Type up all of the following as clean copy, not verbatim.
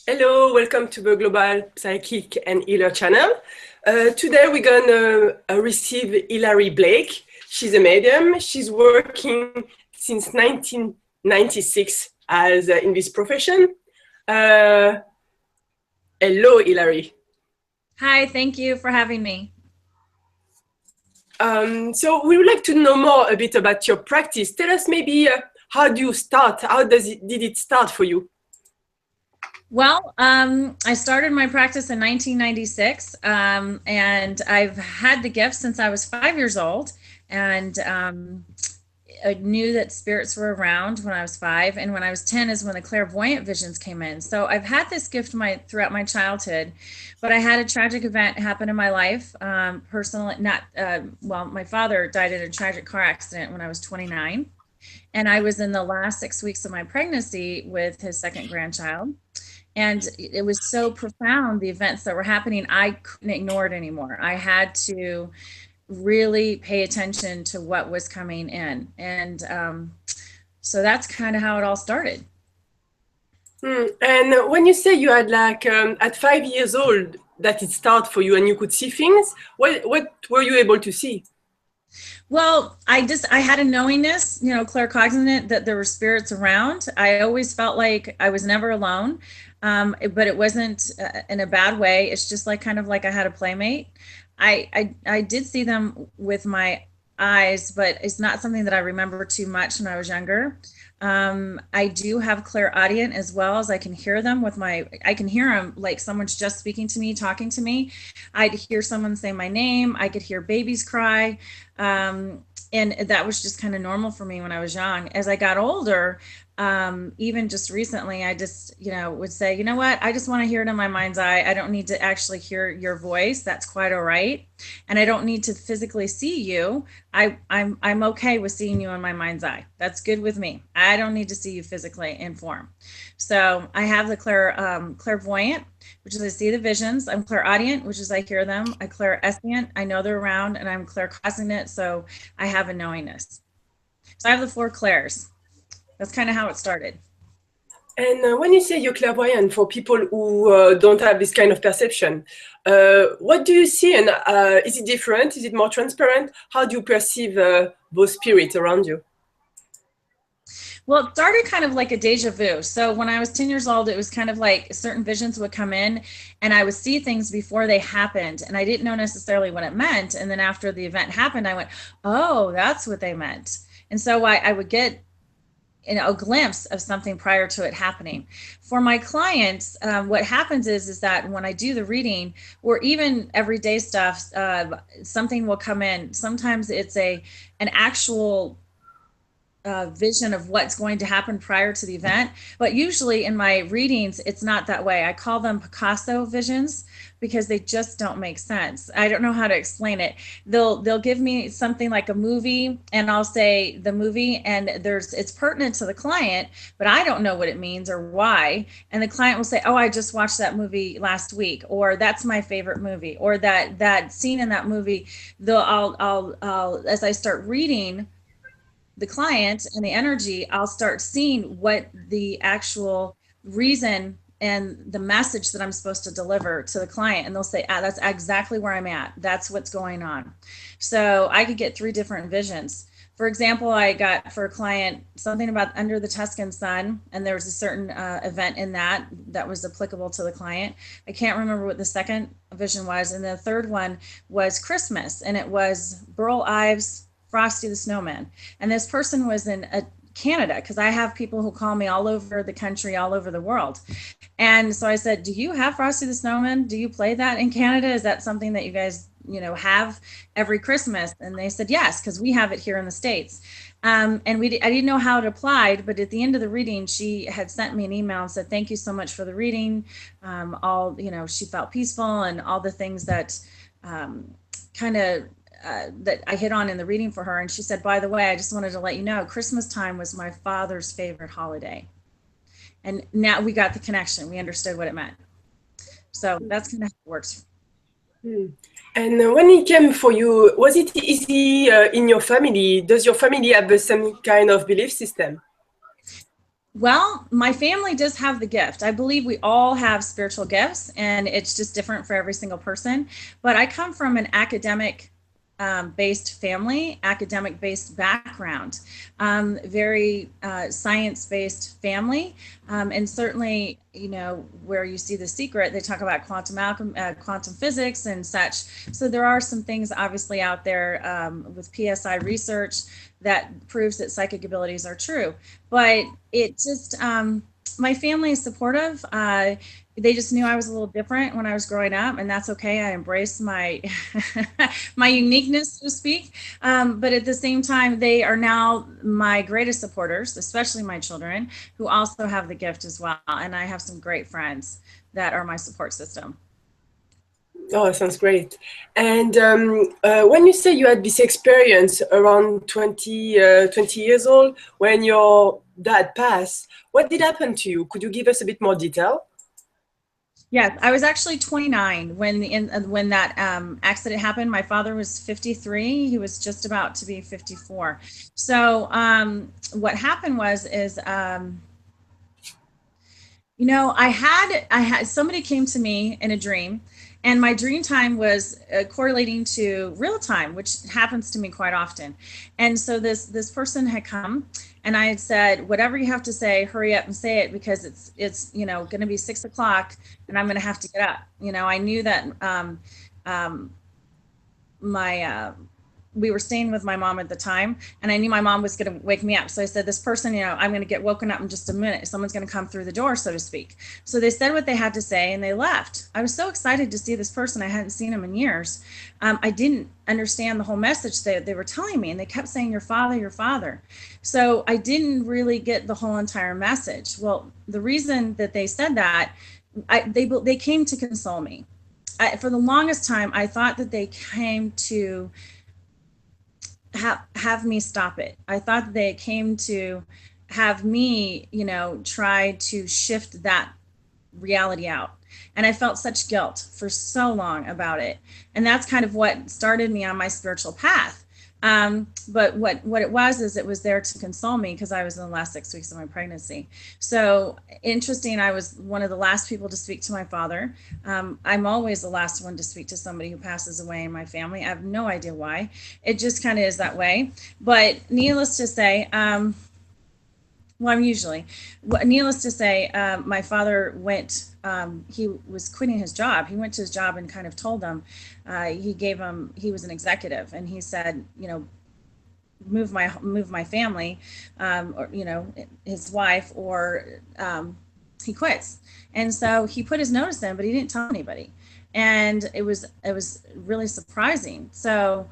Hello, welcome to the Global Psychic and Healer channel. Today we're going to receive Hilary Blake. She's a medium. She's working since 1996 as in this profession. Hello, Hilary. Hi, thank you for having me. So we would like to know more a bit about your practice. Tell us maybe how do you start? How did it start for you? Well, I started my practice in 1996, and I've had the gift since I was 5 years old. And I knew that spirits were around when I was 5, and when I was 10 is when the clairvoyant visions came in. So I've had this gift throughout my childhood, but I had a tragic event happen in my life. Personally, not well, my father died in a tragic car accident when I was 29, and I was in the last 6 weeks of my pregnancy with his second grandchild. And it was so profound, the events that were happening, I couldn't ignore it anymore. I had to really pay attention to what was coming in. And so that's kind of how it all started. And when you say you had like at 5 years old that it started for you and you could see things, what were you able to see? Well, I had a knowingness, claircognizant, that there were spirits around. I always felt like I was never alone, but it wasn't in a bad way. It's just like kind of like I had a playmate. I did see them with my eyes, but it's not something that I remember too much when I was younger. I do have clairaudient as well, as I can hear them I can hear them like someone's just speaking to me, talking to me. I'd hear someone say my name. I could hear babies cry. And that was just kind of normal for me when I was young. As I got older, even just recently, I just, would say, you know what, I just want to hear it in my mind's eye. I don't need to actually hear your voice. That's quite all right. And I don't need to physically see you. I'm okay with seeing you in my mind's eye. That's good with me. I don't need to see you physically in form. So I have the clairvoyant, which is I see the visions. I'm clairaudient, which is I hear them. I clairescient, I know they're around, and I'm claircognizant, so I have a knowingness. So I have the 4 clairs. That's kind of how it started. And when you say you're clairvoyant, for people who don't have this kind of perception, what do you see? And is it different? Is it more transparent? How do you perceive those spirits around you? Well, it started kind of like a deja vu. So when I was 10 years old, it was kind of like certain visions would come in and I would see things before they happened. And I didn't know necessarily what it meant. And then after the event happened, I went, oh, that's what they meant. And so I would get a glimpse of something prior to it happening. For my clients, what happens is that when I do the reading, or even everyday stuff, something will come in. Sometimes it's an actual vision of what's going to happen prior to the event. But usually in my readings, it's not that way. I call them Picasso visions because they just don't make sense. I don't know how to explain it. They'll give me something like a movie and I'll say the movie, and it's pertinent to the client, but I don't know what it means or why. And the client will say, oh, I just watched that movie last week, or that's my favorite movie, or that scene in that movie. I'll as I start reading the client and the energy, I'll start seeing what the actual reason and the message that I'm supposed to deliver to the client. And they'll say, that's exactly where I'm at. That's what's going on. So I could get 3 different visions. For example, I got for a client something about under the Tuscan sun, and there was a certain event in that was applicable to the client. I can't remember what the second vision was. And the third one was Christmas, and it was Burl Ives' Frosty the Snowman. And this person was in Canada, because I have people who call me all over the country, all over the world. And so I said, do you have Frosty the Snowman? Do you play that in Canada? Is that something that you guys, have every Christmas? And they said, yes, because we have it here in the States. And I didn't know how it applied, but at the end of the reading, she had sent me an email and said, thank you so much for the reading. She felt peaceful and all the things that that I hit on in the reading for her. And she said, by the way, I just wanted to let you know, Christmas time was my father's favorite holiday. And now we got the connection. We understood what it meant. So that's kind of how it works. And when it came for you, was it easy in your family? Does your family have the same kind of belief system? Well, my family does have the gift. I believe we all have spiritual gifts, and it's just different for every single person. But I come from an academic based family, academic based background, very science based family. And certainly, you know, where you see The Secret, they talk about quantum physics and such. So there are some things obviously out there with PSI research that proves that psychic abilities are true. But it just, my family is supportive. They just knew I was a little different when I was growing up, and that's okay. I embrace my my uniqueness, so to speak. But at the same time, they are now my greatest supporters, especially my children, who also have the gift as well. And I have some great friends that are my support system. Oh, sounds great. And when you say you had this experience around 20 years old, when your dad passed, what did happen to you? Could you give us a bit more detail? Yes, I was actually 29 when when that accident happened. My father was 53. He was just about to be 54. So what happened was is you know, I had somebody came to me in a dream, and my dream time was correlating to real time, which happens to me quite often. And so this person had come, and I had said, whatever you have to say, hurry up and say it, because it's you know going to be 6 o'clock, and I'm going to have to get up. You know, I knew that um, my we were staying with my mom at the time, and I knew my mom was going to wake me up. So I said, this person, you know, I'm going to get woken up in just a minute. Someone's going to come through the door, so to speak. So they said what they had to say and they left. I was so excited to see this person. I hadn't seen him in years. I didn't understand the whole message they were telling me, and they kept saying, your father, your father. So I didn't really get the whole entire message. Well, the reason that they said that, they came to console me. For the longest time, I thought that they came to have me stop it. I thought they came to have me, you know, try to shift that reality out. And I felt such guilt for so long about it. And that's kind of what started me on my spiritual path. But what it was is it was there to console me because I was in the last 6 weeks of my pregnancy. So interesting, I was one of the last people to speak to my father. I'm always the last one to speak to somebody who passes away in my family. I have no idea why. It just kind of is that way. But needless to say, well, I'm usually, needless to say, my father went, he was quitting his job. He went to his job and kind of told them, he was an executive, and he said, you know, move my family, or, you know, his wife, or he quits. And so he put his notice in, but he didn't tell anybody. And it was really surprising. So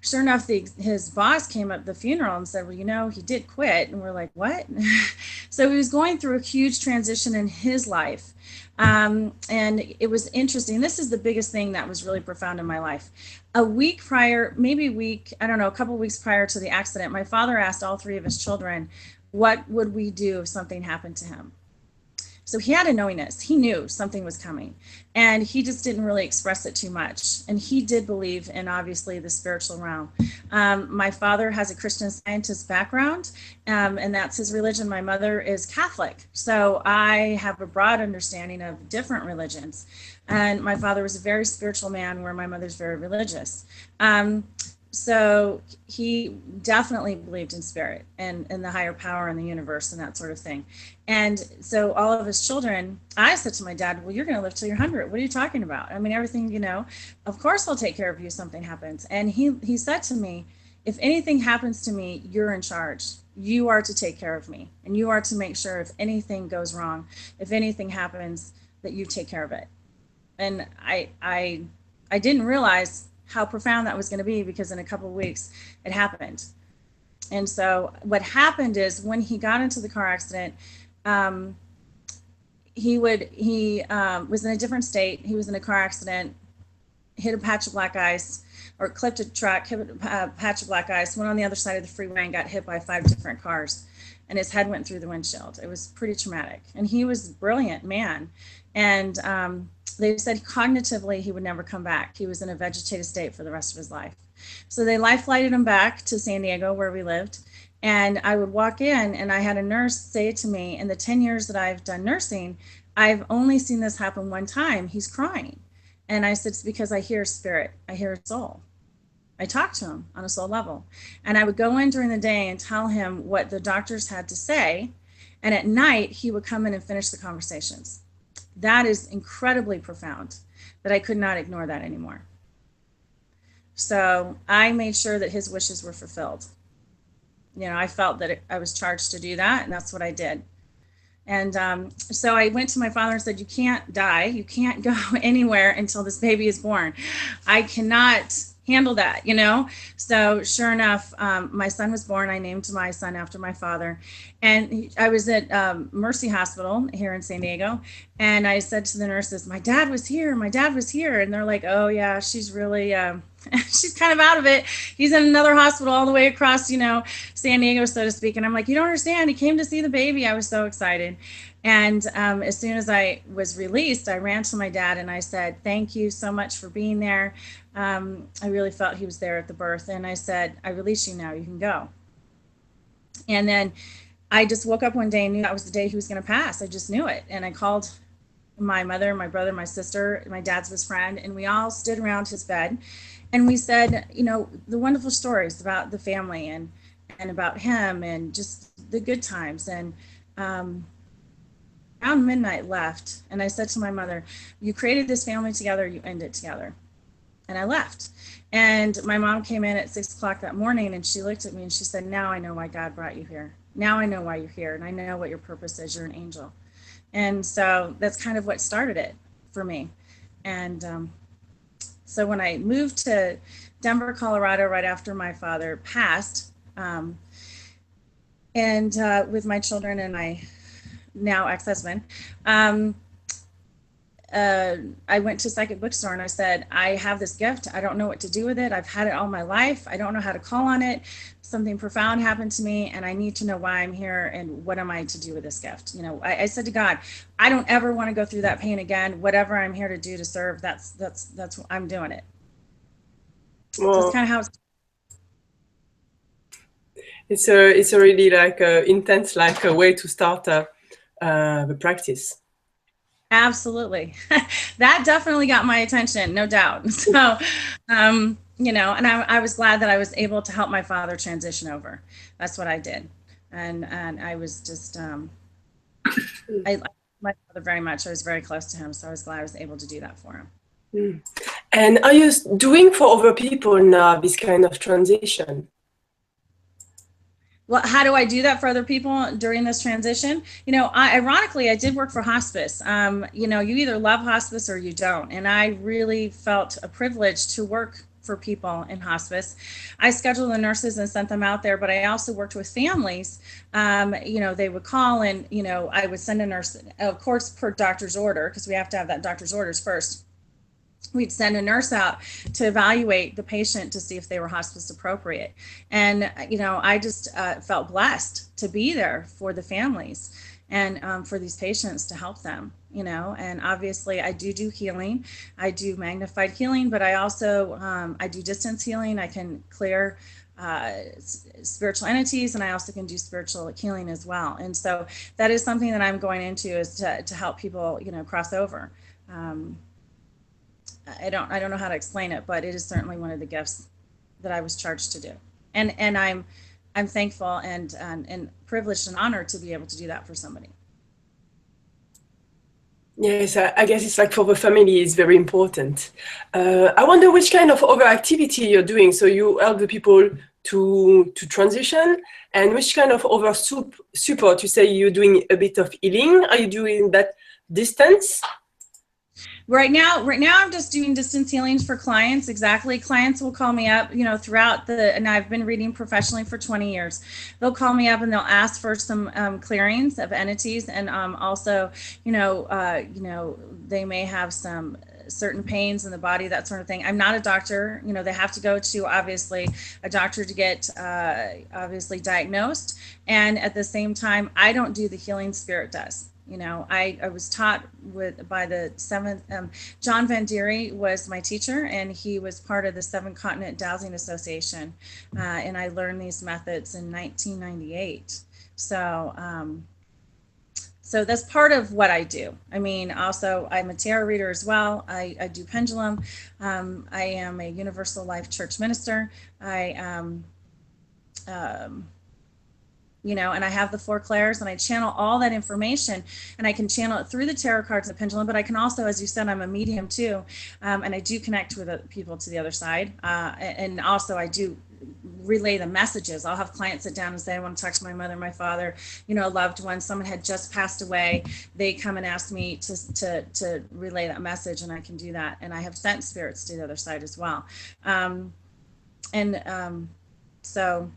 sure enough, his boss came up at the funeral and said, well, you know, he did quit. And we're like, what? So he was going through a huge transition in his life. And it was interesting. This is the biggest thing that was really profound in my life. A week prior, maybe a week, I don't know, a couple of weeks prior to the accident, my father asked all three of his children, what would we do if something happened to him? So he had a knowingness. He knew something was coming, and he just didn't really express it too much. And he did believe in, obviously, the spiritual realm. My father has a Christian Scientist background, and that's his religion. My mother is Catholic. So I have a broad understanding of different religions. And my father was a very spiritual man, where my mother's very religious. So he definitely believed in spirit and the higher power in the universe and that sort of thing. And so all of his children, I said to my dad, well, you're going to live till you're 100. What are you talking about? I mean, everything, you know, of course I'll take care of you if something happens. And he said to me, if anything happens to me, you're in charge. You are to take care of me. And you are to make sure if anything goes wrong, if anything happens, that you take care of it. And I didn't realize how profound that was going to be, because in a couple of weeks it happened. And so what happened is, when he got into the car accident, he was in a different state. He was in a car accident, hit a patch of black ice, or clipped a truck, hit a patch of black ice, went on the other side of the freeway and got hit by 5 different cars. And his head went through the windshield. It was pretty traumatic. And he was a brilliant man. And they said cognitively he would never come back. He was in a vegetative state for the rest of his life. So they life flighted him back to San Diego, where we lived. And I would walk in, and I had a nurse say to me, in the 10 years that I've done nursing, I've only seen this happen one time. He's crying. And I said, it's because I hear spirit, I hear soul. I talked to him on a soul level. And I would go in during the day and tell him what the doctors had to say. And at night, he would come in and finish the conversations. That is incredibly profound, that I could not ignore that anymore. So I made sure that his wishes were fulfilled. I felt that I was charged to do that, and that's what I did. And so I went to my father and said, you can't die. You can't go anywhere until this baby is born. I cannot handle that. So sure enough, my son was born. I named my son after my father. And I was at Mercy Hospital here in San Diego. And I said to the nurses, my dad was here. My dad was here. And they're like, oh, yeah, she's really, she's kind of out of it. He's in another hospital all the way across, San Diego, so to speak. And I'm like, you don't understand. He came to see the baby. I was so excited. And as soon as I was released, I ran to my dad and I said, thank you so much for being there. I really felt he was there at the birth. And I said, I release you now. You can go. And then I just woke up one day and knew that was the day he was going to pass. I just knew it. And I called my mother, my brother, my sister, my dad's best friend, and we all stood around his bed. And we said, the wonderful stories about the family and about him and just the good times. And around midnight left. And I said to my mother, you created this family together, you end it together. And I left. And my mom came in at 6 o'clock that morning and she looked at me and she said, now I know why God brought you here. Now I know why you're here. And I know what your purpose is. You're an angel. And so that's kind of what started it for me. And so when I moved to Denver, Colorado, right after my father passed, and with my children and my now ex-husband, I went to Psychic Bookstore and I said, I have this gift. I don't know what to do with it. I've had it all my life. I don't know how to call on it. Something profound happened to me and I need to know why I'm here and what am I to do with this gift? I said to God, I don't ever want to go through that pain again. Whatever I'm here to do to serve, that's I'm doing it. Well, so it's kind of how it's a really intense a way to start the practice. Absolutely. That definitely got my attention, no doubt. So, and I was glad that I was able to help my father transition over. That's what I did. And I was just, I liked my father very much. I was very close to him. So I was glad I was able to do that for him. Mm. And are you doing for other people now this kind of transition? Well, how do I do that for other people during this transition? Ironically, I did work for hospice. You either love hospice or you don't. And I really felt a privilege to work for people in hospice. I scheduled the nurses and sent them out there, but I also worked with families. They would call and, I would send a nurse, of course, per doctor's order, because we have to have that doctor's orders first. We'd send a nurse out to evaluate the patient to see if they were hospice appropriate. And, I just felt blessed to be there for the families and for these patients to help them, and obviously I do healing. I do magnified healing, but I also, I do distance healing. I can clear spiritual entities, and I also can do spiritual healing as well. And so that is something that I'm going into, is to help people, cross over. I don't know how to explain it, but it is certainly one of the gifts that I was charged to do. And I'm thankful and privileged and honored to be able to do that for somebody. Yes, I guess it's for the family, it's very important. I wonder which kind of other activity you're doing. So you help the people to transition, and which kind of other support? You say you're doing a bit of healing. Are you doing that distance? Right now, I'm just doing distance healings for clients. Exactly. Clients will call me up, throughout and I've been reading professionally for 20 years. They'll call me up and they'll ask for some clearings of entities. And also, they may have some certain pains in the body, that sort of thing. I'm not a doctor. They have to go to, obviously, a doctor to get obviously diagnosed. And at the same time, I don't do the healing, spirit does. You know, I was taught by the seventh, John Van Deere was my teacher, and he was part of the Seven Continent Dowsing Association. And I learned these methods in 1998. So, so that's part of what I do. I mean, also, I'm a tarot reader as well. I do pendulum. I am a Universal Life Church minister. You know, and I have the four clairs, and I channel all that information, and I can channel it through the tarot cards and the pendulum, but I can also, as you said, I'm a medium too, and I do connect with people to the other side, and also I do relay the messages. I'll have clients sit down and say, I want to talk to my mother, my father, you know, a loved one, someone had just passed away. They come and ask me to relay that message, and I can do that. And I have sent spirits to the other side as well. So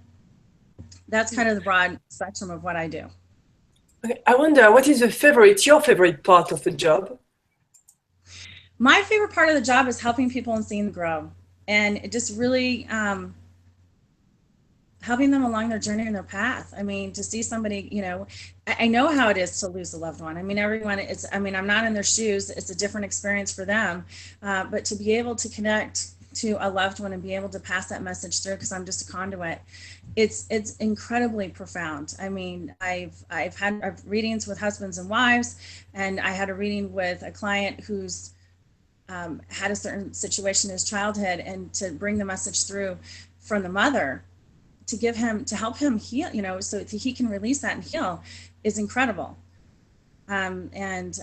that's kind of the broad spectrum of what I do. Okay. I wonder, what is your favorite part of the job? My favorite part of the job is helping people and seeing them grow, and it just really helping them along their journey and their path. I mean, to see somebody, you know, I know how it is to lose a loved one. I mean, everyone, I'm not in their shoes. It's a different experience for them, but to be able to connect to a loved one and be able to pass that message through, because I'm just a conduit, it's incredibly profound. I mean, I've had readings with husbands and wives, and I had a reading with a client who's had a certain situation in his childhood, and to bring the message through from the mother to help him heal, you know, so that he can release that and heal, is incredible. You know, and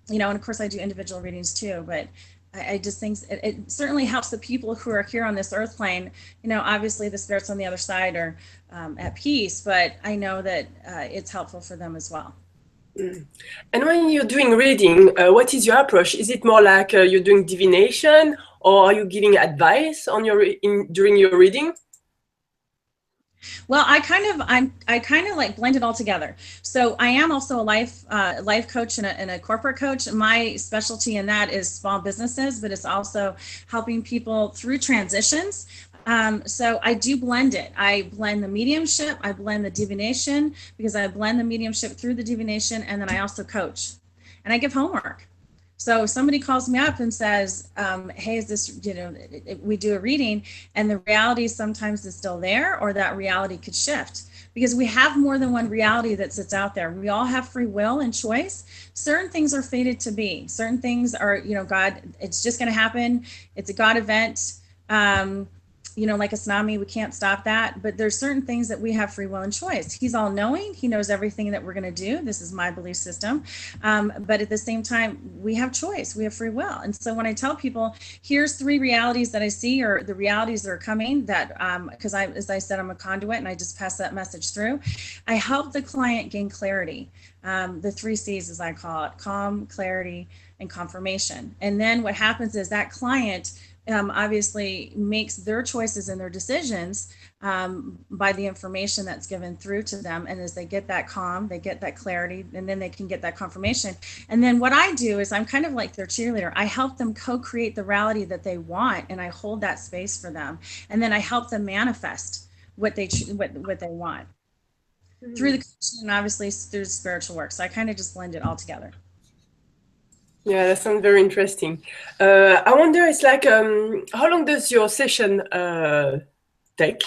of course I do individual readings too, but I just think it certainly helps the people who are here on this earth plane. You know, obviously the spirits on the other side are at peace, but I know that it's helpful for them as well. And when you're doing reading, what is your approach? Is it more like you're doing divination, or are you giving advice on during your reading? Well, I kind of like blend it all together. So I am also a life coach and a corporate coach. My specialty in that is small businesses, but it's also helping people through transitions. So I do blend it. I blend the mediumship, I blend the divination, because I blend the mediumship through the divination, and then I also coach, and I give homework. So if somebody calls me up and says, hey, is this, you know, we do a reading, and the reality sometimes is still there, or that reality could shift, because we have more than one reality that sits out there. We all have free will and choice. Certain things are fated to be. Certain things are, you know, God, it's just going to happen. It's a God event. You know, like a tsunami, we can't stop that. But there's certain things that we have free will and choice. He's all knowing. He knows everything that we're going to do. This is my belief system. But at the same time, we have choice. We have free will. And so when I tell people, here's 3 realities that I see, or the realities that are coming, that because as I said, I'm a conduit, and I just pass that message through. I help the client gain clarity. The 3 C's, as I call it: calm, clarity, and confirmation. And then what happens is that client obviously makes their choices and their decisions by the information that's given through to them. And as they get that calm, they get that clarity, and then they can get that confirmation. And then what I do is I'm kind of like their cheerleader. I help them co-create the reality that they want, and I hold that space for them. And then I help them manifest what they want through the coaching, and obviously through spiritual work. So I kind of just blend it all together. Yeah, that sounds very interesting. I wonder, it's like, how long does your session take?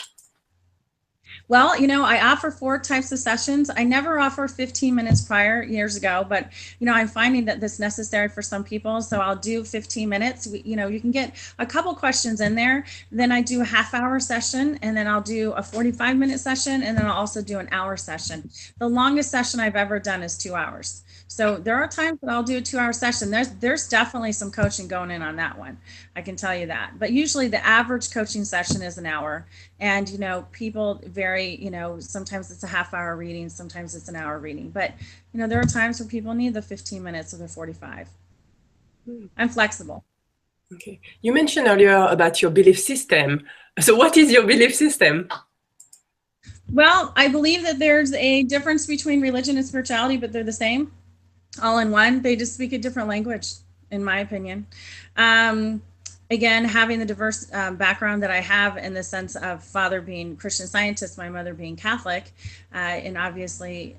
Well, you know, I offer 4 types of sessions. I never offer 15 minutes prior, years ago, but, you know, I'm finding that that's necessary for some people. So I'll do 15 minutes. You know, you can get a couple questions in there. Then I do a half-hour session, and then I'll do a 45-minute session, and then I'll also do an hour session. The longest session I've ever done is 2 hours. So there are times that I'll do a 2-hour session. There's definitely some coaching going in on that one. I can tell you that. But usually the average coaching session is an hour. And, you know, people vary, you know, sometimes it's a half-hour reading, sometimes it's an hour reading. But, you know, there are times where people need the 15 minutes or the 45. I'm flexible. Okay. You mentioned earlier about your belief system. So what is your belief system? Well, I believe that there's a difference between religion and spirituality, but they're the same, all in one. They just speak a different language, in my opinion. Again, having the diverse background that I have, in the sense of father being Christian Scientist, my mother being Catholic, and obviously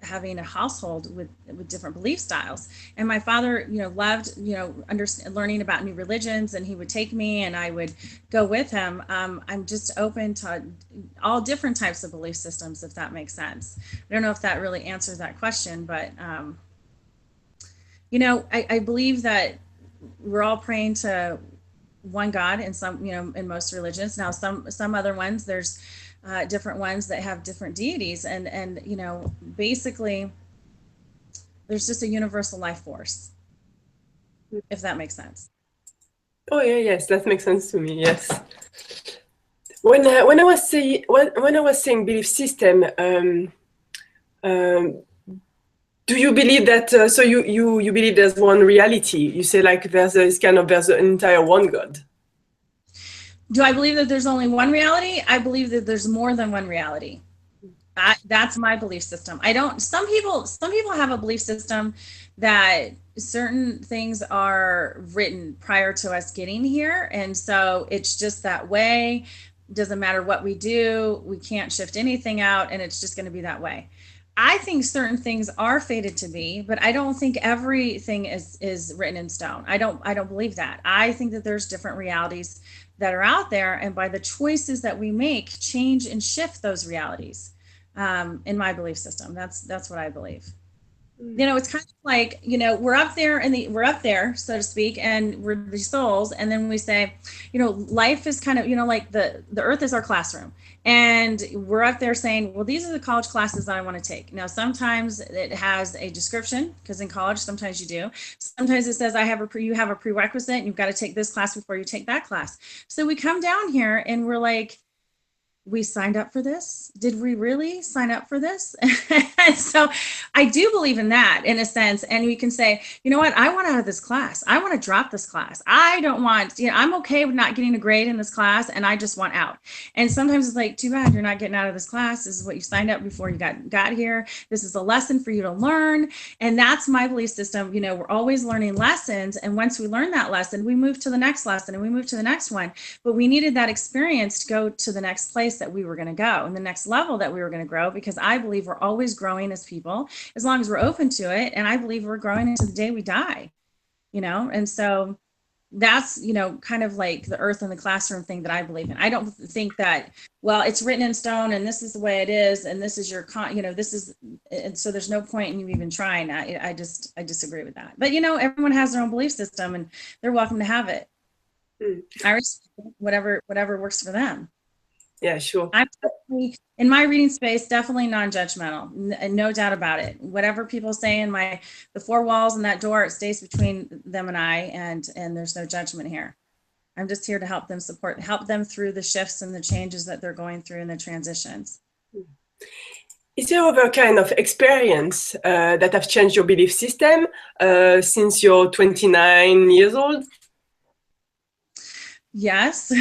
having a household with different belief styles. And my father, loved, learning about new religions, and he would take me and I would go with him. I'm just open to all different types of belief systems, if that makes sense. I don't know if that really answers that question, but I believe that we're all praying to one God in some, in most religions. Now, some other ones, there's different ones that have different deities, and basically, there's just a universal life force, if that makes sense. Oh yeah, yes, that makes sense to me. Yes. When I was saying belief system, do you believe that? So you believe there's one reality? You say like there's an entire one God. Do I believe that there's only one reality? I believe that there's more than one reality. That's my belief system. I don't. Some people have a belief system that certain things are written prior to us getting here, and so it's just that way. Doesn't matter what we do, we can't shift anything out, and it's just going to be that way. I think certain things are fated to be, but I don't think everything is written in stone. I don't believe that. I think that there's different realities that are out there, and by the choices that we make, change and shift those realities. In my belief system, that's what I believe. It's kind of like, we're up there, so to speak, and we're the souls, and then we say, life is kind of, like the earth is our classroom, and we're up there saying, well, these are the college classes that I want to take. Now, sometimes it has a description, because in college, sometimes you do. Sometimes it says, you have a prerequisite, and you've got to take this class before you take that class. So we come down here and we're like, we signed up for this? Did we really sign up for this? So I do believe in that in a sense. And we can say, you know what, I want out of this class. I want to drop this class. I don't want, I'm okay with not getting a grade in this class, and I just want out. And sometimes it's like, too bad you're not getting out of this class. This is what you signed up before you got here. This is a lesson for you to learn. And that's my belief system. We're always learning lessons. And once we learn that lesson, we move to the next lesson and we move to the next one. But we needed that experience to go to the next place that we were going to go, and the next level that we were going to grow, because I believe we're always growing as people as long as we're open to it. And I believe we're growing into the day we die, and so that's, kind of like the earth and the classroom thing that I believe in. I don't think that, well, it's written in stone and this is the way it is, and this is your this is, and so there's no point in you even trying. I disagree with that. But everyone has their own belief system, and they're welcome to have it. I respect whatever works for them. Yeah, sure. I'm definitely, in my reading space, definitely non-judgmental, no doubt about it. Whatever people say in the four walls and that door, it stays between them and I, and there's no judgment here. I'm just here to help them through the shifts and the changes that they're going through and the transitions. Is there other kind of experience that have changed your belief system since you're 29 years old? Yes.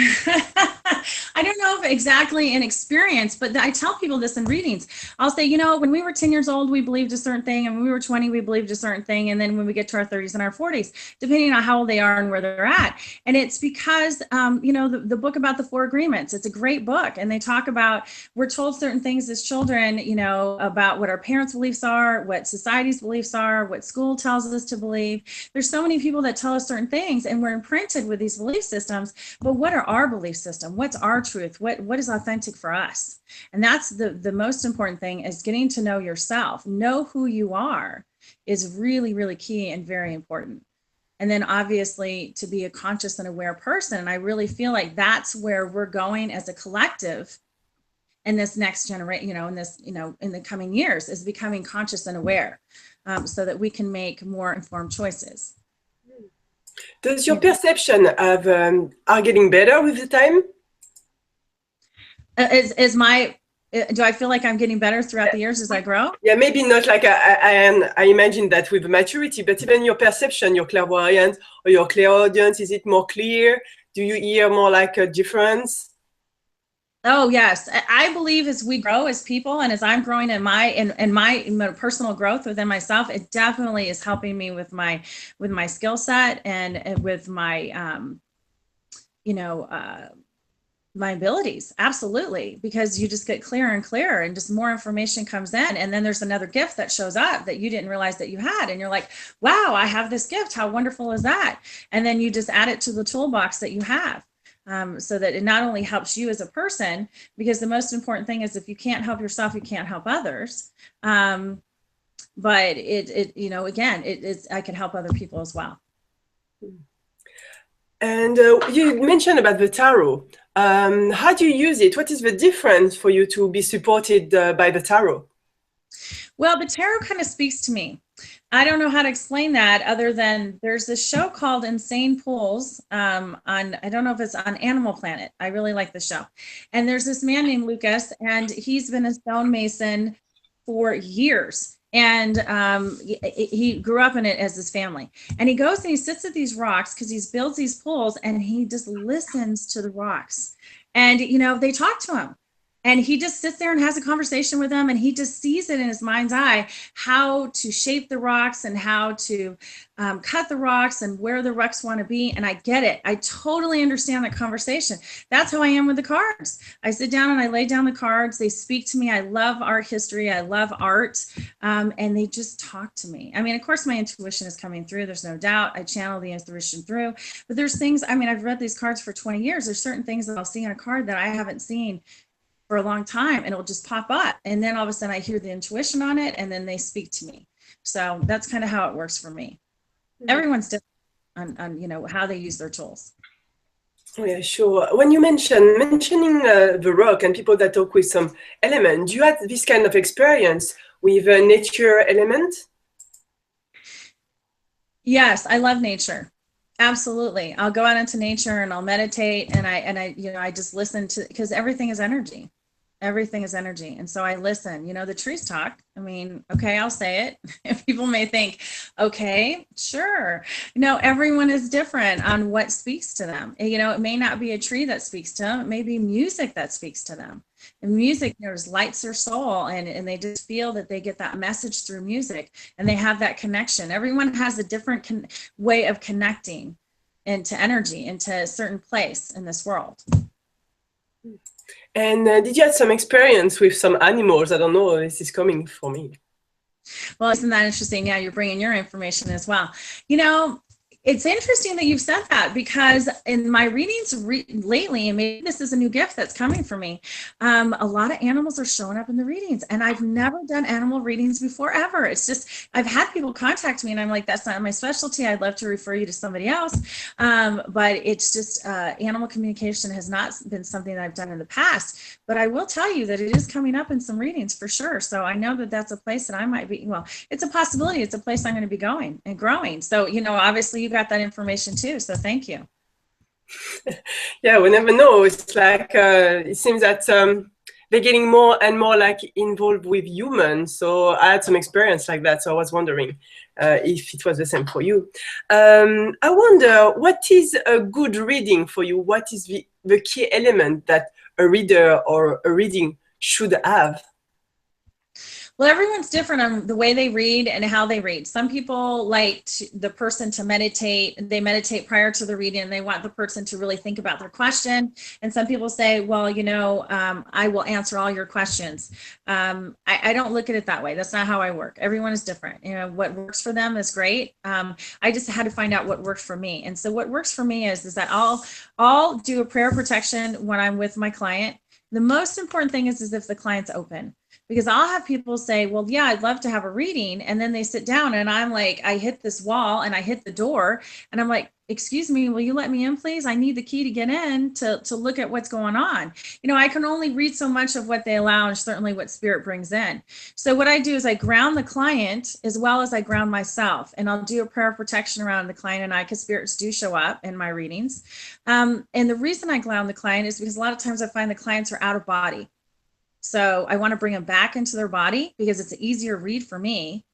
I don't know if exactly an experience, but I tell people this in readings. I'll say, when we were 10 years old, we believed a certain thing, and when we were 20, we believed a certain thing. And then when we get to our 30s and our 40s, depending on how old they are and where they're at. And it's because, the book about the 4 agreements, it's a great book. And they talk about, we're told certain things as children, about what our parents' beliefs are, what society's beliefs are, what school tells us to believe. There's so many people that tell us certain things, and we're imprinted with these belief systems. But what are our belief system? What's our truth? What is authentic for us? And that's the most important thing, is getting to know yourself. Know who you are is really, really key and very important. And then obviously to be a conscious and aware person. And I really feel like that's where we're going as a collective in this next generation, in the coming years, is becoming conscious and aware, so that we can make more informed choices. Does your perception of are getting better with the time? Do I feel like I'm getting better throughout the years as I grow? Yeah, maybe not like I imagine that with maturity, but even your perception, your clairvoyance or your clairaudience, is it more clear? Do you hear more like a difference? Oh yes, I believe as we grow as people, and as I'm growing in my personal growth within myself, it definitely is helping me with my skill set and with my my abilities. Absolutely. Because you just get clearer and clearer and just more information comes in. And then there's another gift that shows up that you didn't realize that you had. And you're like, wow, I have this gift. How wonderful is that? And then you just add it to the toolbox that you have. So that it not only helps you as a person, because the most important thing is if you can't help yourself, you can't help others. But you know, again, I can help other people as well. And you mentioned about the tarot. How do you use it? What is the difference for you to be supported by the tarot? Well, the tarot kind of speaks to me. I don't know how to explain that other than there's this show called Insane Pools on, I don't know if it's on Animal Planet. I really like the show. And there's this man named Lucas, and he's been a stonemason for years. And he grew up in it as his family. And he goes and he sits at these rocks because he builds these pools and he just listens to the rocks. And, you know, they talk to him. And he just sits there and has a conversation with them, and he just sees it in his mind's eye how to shape the rocks and how to cut the rocks and where the rocks want to be. And I get it. I totally understand that conversation. That's how I am with the cards. I sit down and I lay down the cards. They speak to me. I love art history. I love art. And they just talk to me. I mean, of course, my intuition is coming through. There's no doubt. I channel the intuition through. But there's things, I mean, I've read these cards for 20 years. There's certain things that I'll see on a card that I haven't seen for a long time, and it'll just pop up, and then all of a sudden I hear the intuition on it, and then they speak to me. So that's kind of how it works for me. Everyone's different on you know how they use their tools. Oh, yeah, sure. When you mentioning the rock and people that talk with some element, do you have this kind of experience with a nature element? Yes, I love nature. Absolutely. I'll go out into nature and I'll meditate, and I you know, I just listen to, because everything is energy. Everything is energy. And so I listen. You know, the trees talk. I mean, okay, I'll say it. People may think, okay, sure. No, everyone is different on what speaks to them. You know, it may not be a tree that speaks to them. It may be music that speaks to them. And music, you know, lights their soul, and they just feel that they get that message through music, and they have that connection. Everyone has a different way of connecting into energy, into a certain place in this world. And did you have some experience with some animals? I don't know, this is coming for me. Well, isn't that interesting? Yeah, you're bringing your information as well. You know, it's interesting that you've said that, because in my readings lately, and maybe this is a new gift that's coming for me, a lot of animals are showing up in the readings, and I've never done animal readings before, ever. It's just, I've had people contact me and I'm like, that's not my specialty. I'd love to refer you to somebody else. But it's just animal communication has not been something that I've done in the past, but I will tell you that it is coming up in some readings for sure. So I know that that's a place that I might be, well, it's a possibility. It's a place I'm going to be going and growing. So, you know, obviously you got that information too. So thank you. Yeah, we never know. It's like, it seems that they're getting more and more like involved with humans. So I had some experience like that. So I was wondering if it was the same for you. I wonder, what is a good reading for you? What is the key element that a reader or a reading should have? Well, everyone's different on the way they read and how they read. Some people like the person to meditate. They meditate prior to the reading, and they want the person to really think about their question. And some people say, well, you know, I will answer all your questions. I don't look at it that way. That's not how I work. Everyone is different. You know, what works for them is great. I just had to find out what worked for me. And so what works for me is that I'll do a prayer of protection when I'm with my client. The most important thing is if the client's open. Because I'll have people say, well, yeah, I'd love to have a reading. And then they sit down and I'm like, I hit this wall and I hit the door and I'm like, excuse me, will you let me in, please? I need the key to get in to look at what's going on. You know, I can only read so much of what they allow and certainly what spirit brings in. So what I do is I ground the client as well as I ground myself, and I'll do a prayer of protection around the client and I, because spirits do show up in my readings. And the reason I ground the client is because a lot of times I find the clients are out of body. So I want to bring them back into their body because it's an easier read for me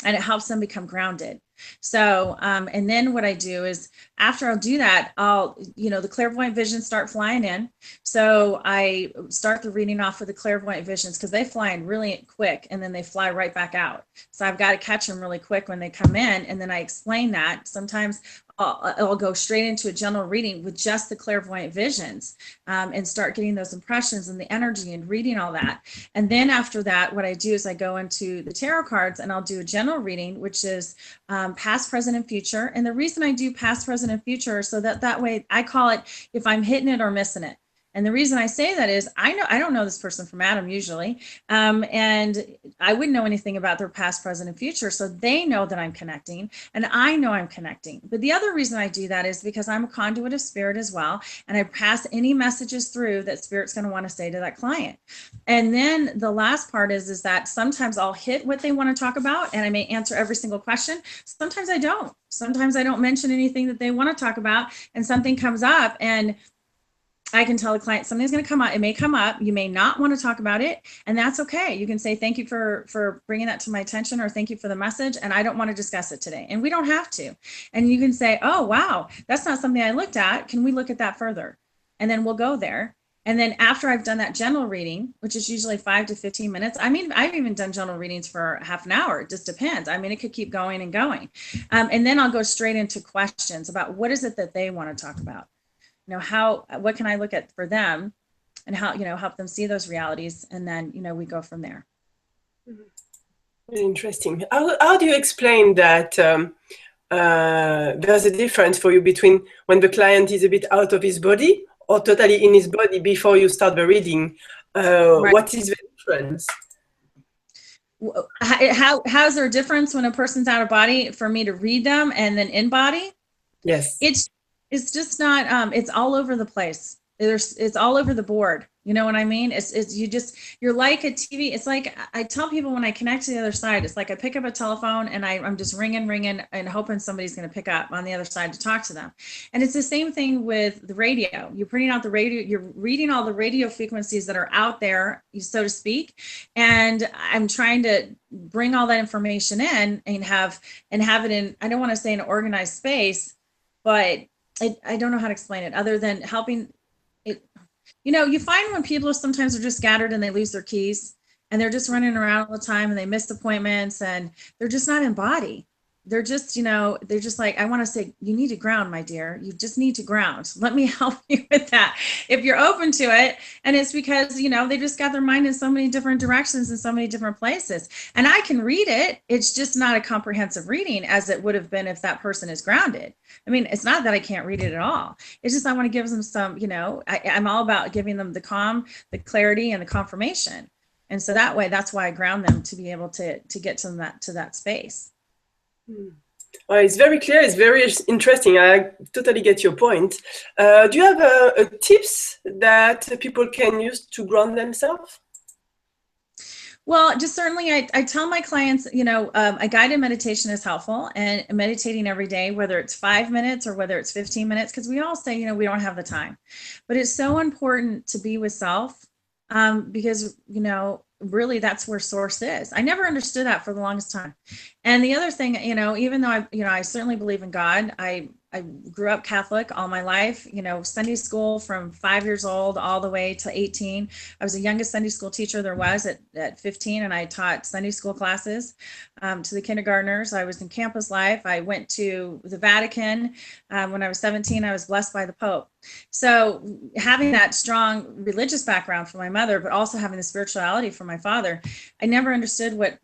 and it helps them become grounded. So, and then what I do is after I'll do that, I'll, you know, the clairvoyant visions start flying in. So I start the reading off with the clairvoyant visions because they fly in really quick and then they fly right back out. So I've got to catch them really quick when they come in. And then I explain that. Sometimes I'll go straight into a general reading with just the clairvoyant visions, and start getting those impressions and the energy and reading all that. And then after that, what I do is I go into the tarot cards and I'll do a general reading, which is past, present, and future. And the reason I do past, present, and future is so that way I call it if I'm hitting it or missing it. And the reason I say that is I don't know this person from Adam usually, and I wouldn't know anything about their past, present, and future. So they know that I'm connecting, and I know I'm connecting. But the other reason I do that is because I'm a conduit of spirit as well, and I pass any messages through that spirit's going to want to say to that client. And then the last part is that sometimes I'll hit what they want to talk about, and I may answer every single question. Sometimes I don't. Sometimes I don't mention anything that they want to talk about, and something comes up, and I can tell the client something's going to come up. It may come up. You may not want to talk about it, and that's okay. You can say, thank you for bringing that to my attention, or thank you for the message, and I don't want to discuss it today. And we don't have to. And you can say, oh, wow, that's not something I looked at. Can we look at that further? And then we'll go there. And then after I've done that general reading, which is usually 5 to 15 minutes, I mean, I've even done general readings for half an hour. It just depends. I mean, it could keep going and going. And then I'll go straight into questions about what is it that they want to talk about. What can I look at for them, and how, help them see those realities. And then, we go from there. Interesting. How do you explain that there's a difference for you between when the client is a bit out of his body or totally in his body before you start the reading? Right. What is the difference? How's there a difference when a person's out of body for me to read them and then in body? Yes. It's just not, it's all over the place. It's all over the board. You know what I mean? You're like a TV. It's like, I tell people when I connect to the other side, it's like I pick up a telephone and I'm just ringing and hoping somebody's going to pick up on the other side to talk to them. And it's the same thing with the radio. You're putting out the radio, you're reading all the radio frequencies that are out there, so to speak. And I'm trying to bring all that information in and have it in, I don't want to say an organized space, but I don't know how to explain it other than helping it. You find when people sometimes are just scattered and they lose their keys and they're just running around all the time and they miss appointments and they're just not in body. They're just, they're just like, I want to say, you need to ground, my dear. You just need to ground. Let me help you with that. If you're open to it. And it's because, they just got their mind in so many different directions and so many different places. And I can read it. It's just not a comprehensive reading as it would have been if that person is grounded. I mean, it's not that I can't read it at all. It's just, I want to give them some, I'm all about giving them the calm, the clarity, and the confirmation. And so that way, that's why I ground them to be able to get to that space. Well, it's very clear. It's very interesting. I totally get your point. Do you have a tips that people can use to ground themselves? Well, just certainly, I tell my clients, a guided meditation is helpful, and meditating every day, whether it's 5 minutes or whether it's 15 minutes, because we all say, we don't have the time, but it's so important to be with self, because, really that's where source is. I never understood that for the longest time. And the other thing, even though I certainly believe in God, I grew up Catholic all my life, Sunday school from 5 years old all the way to 18. I was the youngest Sunday school teacher there was at 15, and I taught Sunday school classes to the kindergartners. I was in campus life. I went to the Vatican. When I was 17, I was blessed by the Pope. So having that strong religious background from my mother, but also having the spirituality from my father, I never understood what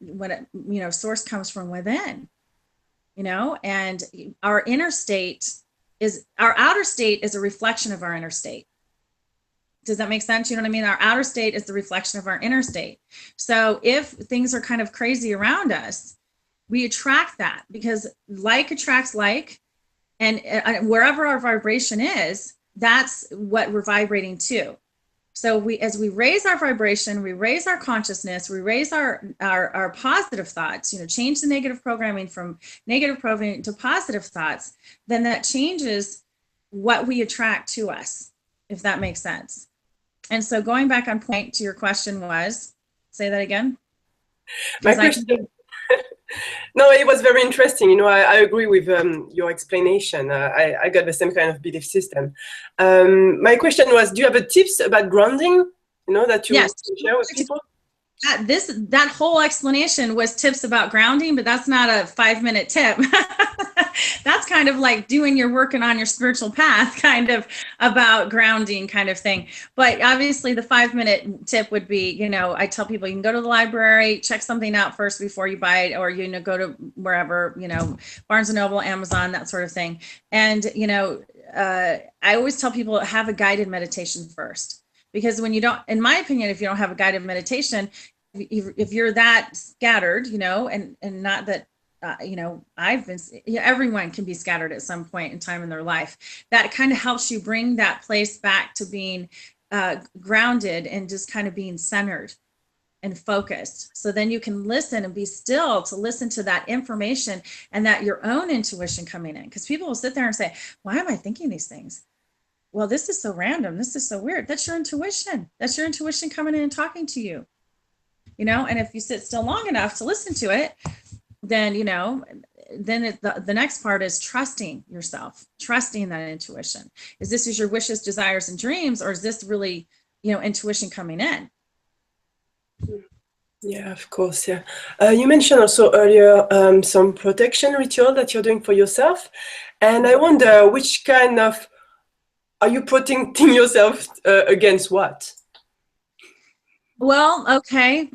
source comes from within. And our outer state is a reflection of our inner state. Does that make sense? You know what I mean? Our outer state is the reflection of our inner state. So if things are kind of crazy around us, we attract that, because like attracts like, and wherever our vibration is, that's what we're vibrating to. So as we raise our vibration, we raise our consciousness, we raise our positive thoughts, change the negative programming from negative programming to positive thoughts, then that changes what we attract to us, if that makes sense. And so going back on point to your question was, say that again. My question. No, it was very interesting. I agree with your explanation. I got the same kind of belief system. My question was, do you have a tips about grounding, that you share with people? That whole explanation was tips about grounding, but that's not a 5-minute tip. That's kind of like doing your working on your spiritual path, kind of about grounding kind of thing. But obviously the 5-minute tip would be, you know, I tell people you can go to the library, check something out first before you buy it, or, you know, go to wherever, you know, Barnes and Noble, Amazon, that sort of thing. And, you know, I always tell people have a guided meditation first, because when you don't, in my opinion, if you don't have a guided meditation, if you're that scattered, you know, and not that, you know, everyone can be scattered at some point in time in their life. That kind of helps you bring that place back to being grounded and just kind of being centered and focused. So then you can listen and be still to listen to that information and that your own intuition coming in. Because people will sit there and say, why am I thinking these things? Well, this is so random. This is so weird. That's your intuition. That's your intuition coming in and talking to you. You know, and if you sit still long enough to listen to it, then, you know, then the next part is trusting yourself, trusting that intuition. Is this your wishes, desires, and dreams, or is this really, you know, intuition coming in? Yeah, of course. Yeah. You mentioned also earlier some protection ritual that you're doing for yourself. And I wonder which kind of, are you protecting yourself against what? Well, okay.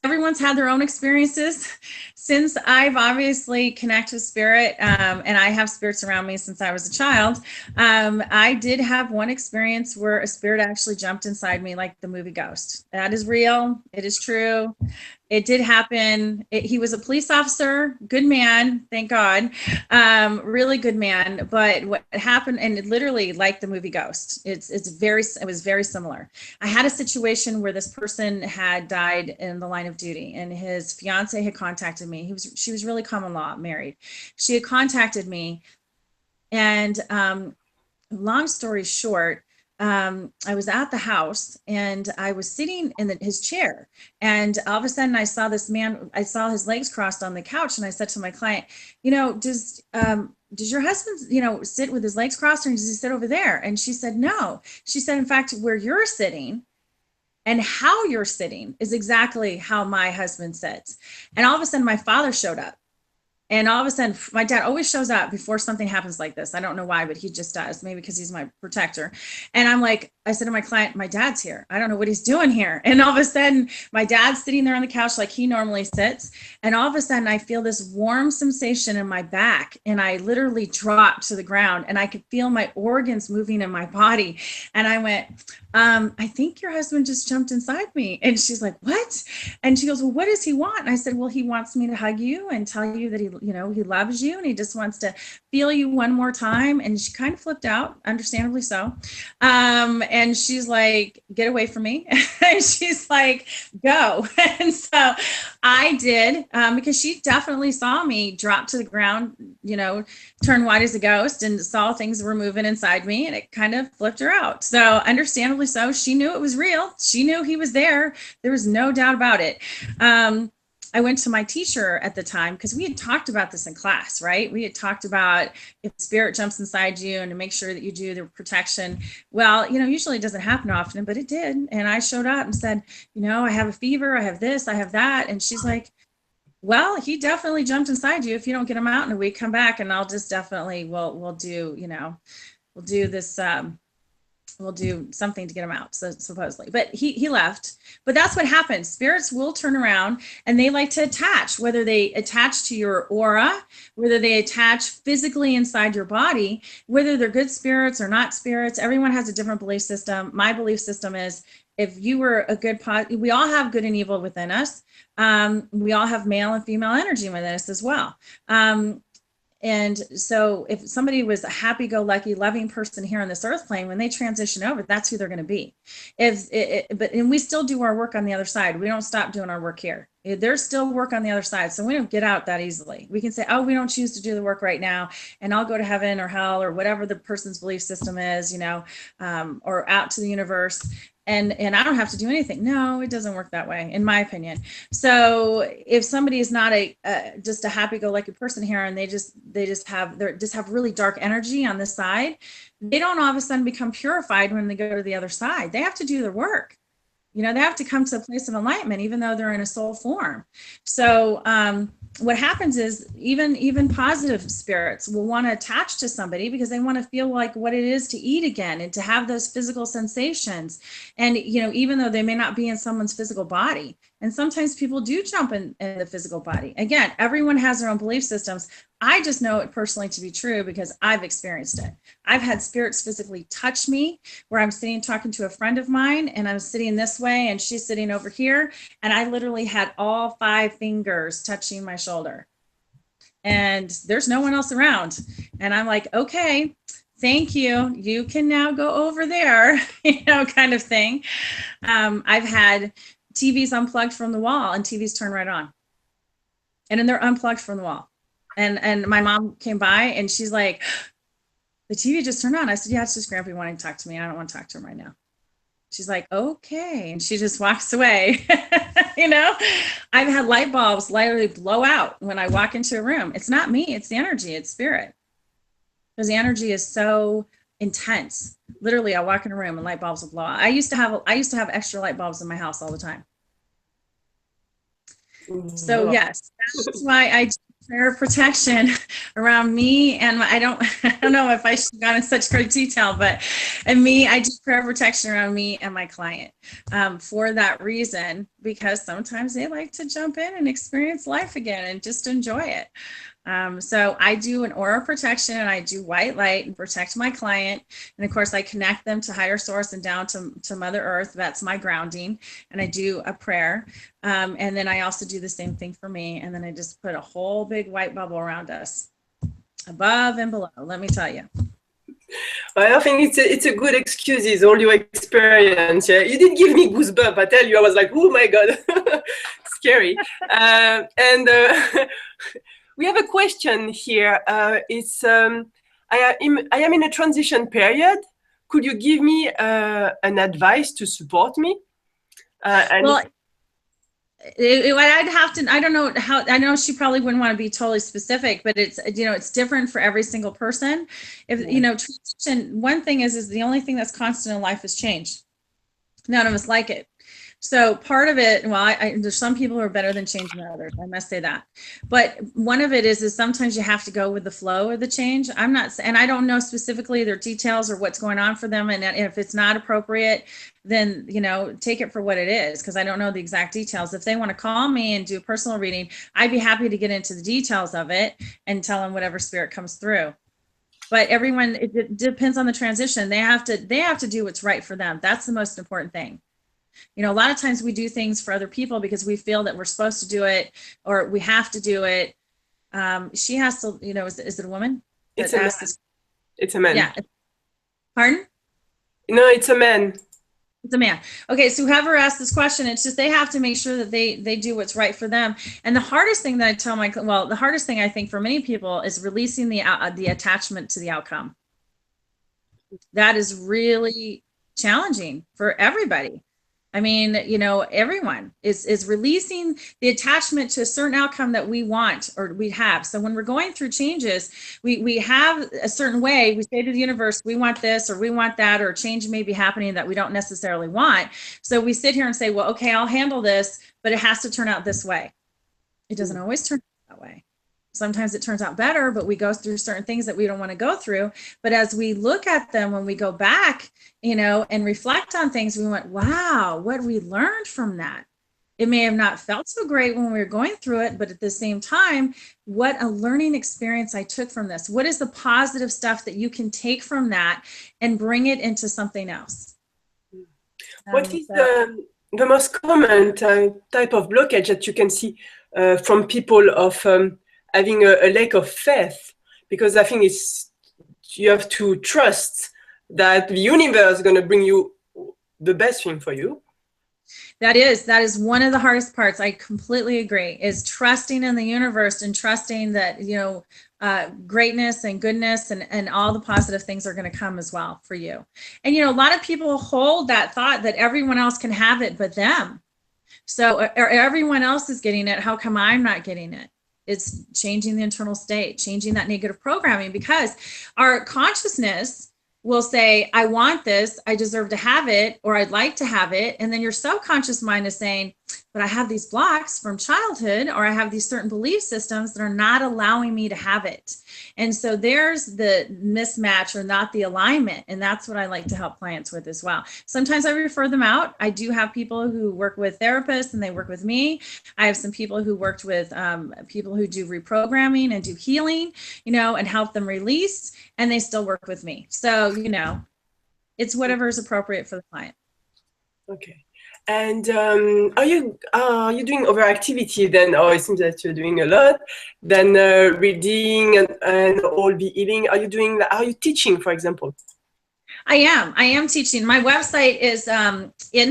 Everyone's had their own experiences. Since I've obviously connected with spirit, and I have spirits around me since I was a child, I did have one experience where a spirit actually jumped inside me, like the movie Ghost. That is real. It is true. It did happen. He was a police officer, good man, thank God, really good man. But what happened, and it literally, like the movie Ghost, it was very similar. I had a situation where this person had died in the line of duty, and his fiance had contacted me. She was really common law, married. She had contacted me, and long story short, I was at the house and I was sitting in his chair, and all of a sudden I saw this man. I saw his legs crossed on the couch, and I said to my client, you know, does your husband, you know, sit with his legs crossed, or does he sit over there? And she said, no. She said, in fact, where you're sitting and how you're sitting is exactly how my husband sits. And all of a sudden my father showed up. And all of a sudden, my dad always shows up before something happens like this. I don't know why, but he just does. Maybe because he's my protector. And I'm like, I said to my client, my dad's here. I don't know what he's doing here. And all of a sudden, my dad's sitting there on the couch like he normally sits. And all of a sudden, I feel this warm sensation in my back. And I literally dropped to the ground, and I could feel my organs moving in my body. And I went, I think your husband just jumped inside me. And she's like, what? And she goes, well, what does he want? And I said, well, he wants me to hug you and tell you that he loves you, and he just wants to feel you one more time. And she kind of flipped out, understandably so. And she's like, get away from me. And she's like, go. And so I did, because she definitely saw me drop to the ground, you know, turn white as a ghost, and saw things were moving inside me, and it kind of flipped her out. So understandably so, she knew it was real. She knew he was there. There was no doubt about it. I went to my teacher at the time, because we had talked about this in class, right? We had talked about if spirit jumps inside you and to make sure that you do the protection. Well, you know, usually it doesn't happen often, but it did. And I showed up and said, you know, I have a fever, I have this, I have that. And she's like, well, he definitely jumped inside you. If you don't get him out in a week, come back and I'll just definitely, we'll do, you know, we'll do this, we'll do something to get him out, so supposedly. But he left. But that's what happens. Spirits will turn around, and they like to attach, whether they attach to your aura, whether they attach physically inside your body, whether they're good spirits or not spirits. Everyone has a different belief system. My belief system is, if you were a good we all have good and evil within us. We all have male and female energy within us as well. And so if somebody was a happy-go-lucky, loving person here on this earth plane, when they transition over, that's who they're going to be. And we still do our work on the other side. We don't stop doing our work here. There's still work on the other side. So we don't get out that easily. We can say, oh, we don't choose to do the work right now, and I'll go to heaven or hell or whatever the person's belief system is, you know, or out to the universe. And I don't have to do anything. No, it doesn't work that way, in my opinion. So if somebody is not just a happy-go-lucky person here, and they just have really dark energy on this side, they don't all of a sudden become purified when they go to the other side. They have to do their work. You know, they have to come to a place of enlightenment, even though they're in a soul form. So what happens is even positive spirits will want to attach to somebody because they want to feel like what it is to eat again and to have those physical sensations. And even though they may not be in someone's physical body, and sometimes people do jump in the physical body. Again, everyone has their own belief systems. I just know it personally to be true because I've experienced it. I've had spirits physically touch me where I'm sitting talking to a friend of mine and I'm sitting this way and she's sitting over here. And I literally had all 5 fingers touching my shoulder. And there's no one else around. And I'm like, okay, thank you. You can now go over there, kind of thing. I've had TVs unplugged from the wall and TVs turn right on. And then they're unplugged from the wall. And my mom came by and she's like, the TV just turned on. I said, yeah, it's just Grampy wanting to talk to me. I don't want to talk to him right now. She's like, okay. And she just walks away. I've had light bulbs literally blow out when I walk into a room. It's not me, it's the energy, it's spirit. Because the energy is so intense. Literally, I walk in a room and light bulbs will blow out. I used to have extra light bulbs in my house all the time. So yes, that's why I do prayer of protection around me. And I don't know if I should have gone in such great detail, but I do prayer of protection around me and my client for that reason, because sometimes they like to jump in and experience life again and just enjoy it. So I do an aura protection and I do white light and protect my client. And of course I connect them to higher source and down to Mother Earth. That's my grounding. And I do a prayer. And then I also do the same thing for me. And then I just put a whole big white bubble around us, above and below, let me tell you. Well, I think it's a good excuse, all your experience. Yeah, you did give me goosebumps. I tell you, I was like, oh my God, scary. We have a question here. I am in a transition period. Could you give me an advice to support me? Well, I'd have to, I don't know how, I know she probably wouldn't want to be totally specific, but it's, it's different for every single person. If, transition, one thing is the only thing that's constant in life is change. None of us like it. So part of it, well, there's some people who are better than change than others. I must say that. But one of it is sometimes you have to go with the flow of the change. I'm not, and I don't know specifically their details or what's going on for them. And if it's not appropriate, then, take it for what it is, because I don't know the exact details. If they want to call me and do a personal reading, I'd be happy to get into the details of it and tell them whatever spirit comes through. But everyone, it depends on the transition. They have to do what's right for them. That's the most important thing. A lot of times we do things for other people because we feel that we're supposed to do it or we have to do it. She has to, is it a woman? It's a man. It's a man. Yeah. Pardon? No, it's a man. It's a man. Okay, so whoever asked this question, it's just they have to make sure that they do what's right for them. And the hardest thing that I tell the hardest thing I think for many people is releasing the attachment to the outcome. That is really challenging for everybody. I mean, everyone is releasing the attachment to a certain outcome that we want or we have. So when we're going through changes, we have a certain way. We say to the universe, we want this or we want that, or change may be happening that we don't necessarily want. So we sit here and say, well, okay, I'll handle this, but it has to turn out this way. It doesn't always turn out that way. Sometimes it turns out better, but we go through certain things that we don't want to go through. But as we look at them, when we go back, and reflect on things, we went, wow, what we learned from that. It may have not felt so great when we were going through it, but at the same time, what a learning experience I took from this. What is the positive stuff that you can take from that and bring it into something else? What is the most common type of blockage that you can see from people of having a lack of faith? Because I think you have to trust that the universe is going to bring you the best thing for you. That is one of the hardest parts. I completely agree, is trusting in the universe and trusting that, greatness and goodness and all the positive things are going to come as well for you. And, a lot of people hold that thought that everyone else can have it but them. So or everyone else is getting it. How come I'm not getting it? It's changing the internal state, changing that negative programming, because our consciousness will say, I want this, I deserve to have it, or I'd like to have it. And then your subconscious mind is saying, but I have these blocks from childhood, or I have these certain belief systems that are not allowing me to have it. And so there's the mismatch or not the alignment. And that's what I like to help clients with as well. Sometimes I refer them out. I do have people who work with therapists and they work with me. I have some people who worked with people who do reprogramming and do healing, and help them release, and they still work with me. So, it's whatever is appropriate for the client. Okay. And are you doing other activity then? Or it seems that you're doing a lot. Then reading and all the healing. Are you teaching, for example? I am teaching. My website is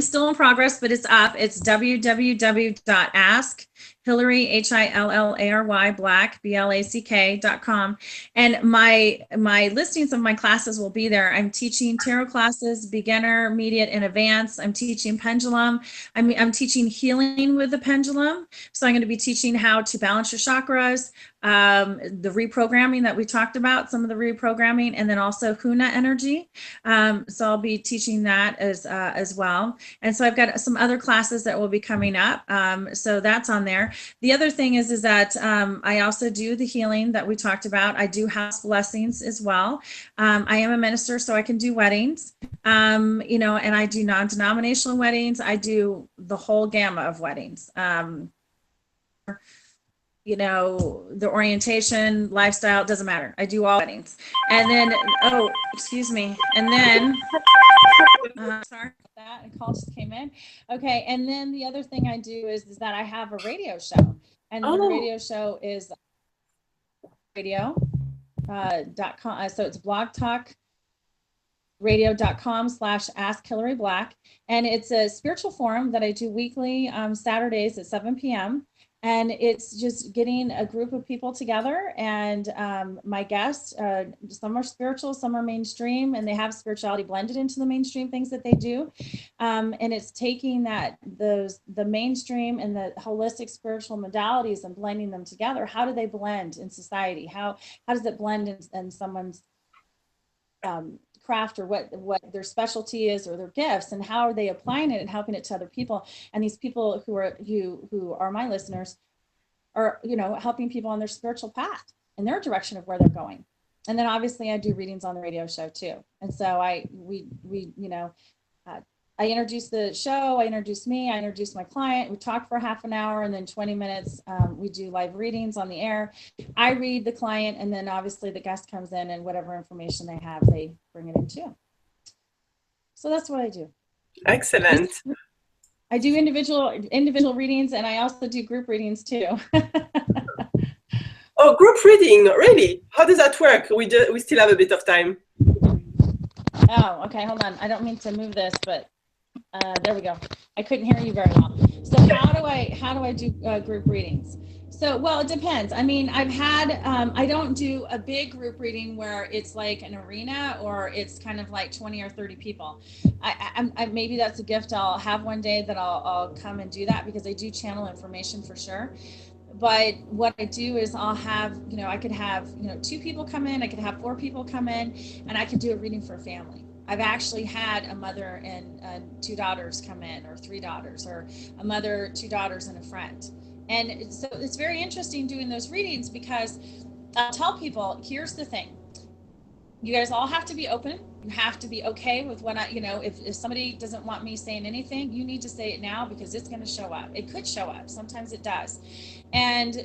still in progress, but it's up. It's www.askhillary, Hillary, Black, BLACK.com. And my listings of my classes will be there. I'm teaching tarot classes, beginner, intermediate, and advanced. I'm teaching pendulum. I'm teaching healing with the pendulum. So I'm going to be teaching how to balance your chakras, the reprogramming that we talked about, some of the reprogramming, and then also Huna energy. So I'll be teaching that as well. And so I've got some other classes that will be coming up. So that's on there. The other thing is that I also do the healing that we talked about. I do house blessings as well. I am a minister, so I can do weddings, and I do non-denominational weddings. I do the whole gamut of weddings. The orientation, lifestyle, doesn't matter. I do all weddings. And then, excuse me. And then, sorry about that, a call just came in. Okay, and then the other thing I do is that I have a radio show. And the radio show is radio.com. So it's blogtalkradio.com/AskHillaryBlack. And it's a spiritual forum that I do weekly, Saturdays at 7 p.m. And it's just getting a group of people together, and my guests, some are spiritual, some are mainstream, and they have spirituality blended into the mainstream things that they do. And it's taking the mainstream and the holistic spiritual modalities and blending them together. How do they blend in society? How does it blend in someone's craft, or what their specialty is, or their gifts, and how are they applying it and helping it to other people? And these people who are my listeners are helping people on their spiritual path in their direction of where they're going. And then obviously I do readings on the radio show too. And so I introduce the show, I introduce me, I introduce my client, we talk for half an hour, and then 20 minutes we do live readings on the air. I read the client, and then obviously the guest comes in, and whatever information they have, they bring it in too. So that's what I do. Excellent. I do individual readings, and I also do group readings too. Oh, group reading, really? How does that work? We still have a bit of time. Oh, okay, hold on. I don't mean to move this, but there we go. I couldn't hear you very well. So how do I do group readings? So, well, it depends. I mean, I've had, I don't do a big group reading where it's like an arena, or it's kind of like 20 or 30 people. I maybe that's a gift I'll have one day, that I'll come and do that, because I do channel information for sure. But what I do is I'll have, I could have, 2 people come in, I could have 4 people come in, and I could do a reading for a family. I've actually had a mother and 2 daughters come in, or 3 daughters, or a mother, 2 daughters, and a friend. And so it's very interesting doing those readings, because I'll tell people, here's the thing. You guys all have to be open. You have to be okay with what if somebody doesn't want me saying anything, you need to say it now, because it's going to show up. It could show up. Sometimes it does. And,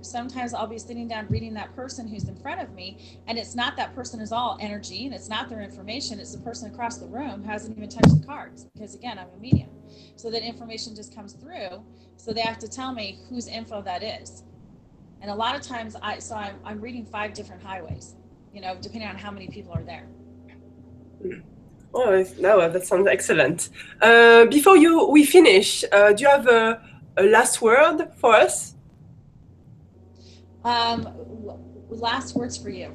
sometimes I'll be sitting down reading that person who's in front of me, and it's not that person is all energy, and it's not their information. It's the person across the room who hasn't even touched the cards, because again, I'm a medium. So that information just comes through. So they have to tell me whose info that is. And a lot of times I'm reading 5 different highways, depending on how many people are there. Oh, no, that sounds excellent. Before we finish, do you have a last word for us? Last words for you,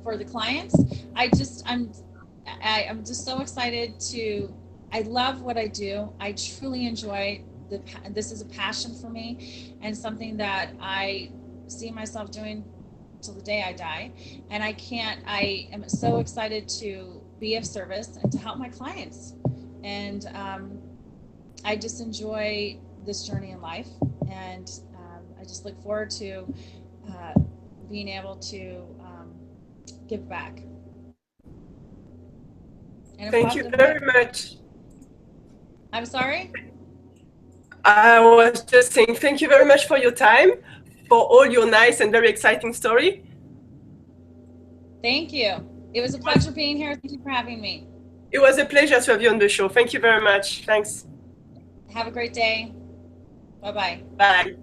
for the clients. I'm just so excited I love what I do. I truly enjoy this is a passion for me, and something that I see myself doing till the day I die. And I am so excited to be of service and to help my clients. And I just enjoy this journey in life, and I just look forward to uh, being able to give back in a Thank you positive way. very much. I'm sorry? I was just saying thank you very much for your time, for all your nice and very exciting story. Thank you. It was a pleasure being here. Thank you for having me. It was a pleasure to have you on the show. Thank you very much. Thanks. Have a great day. Bye-bye. Bye.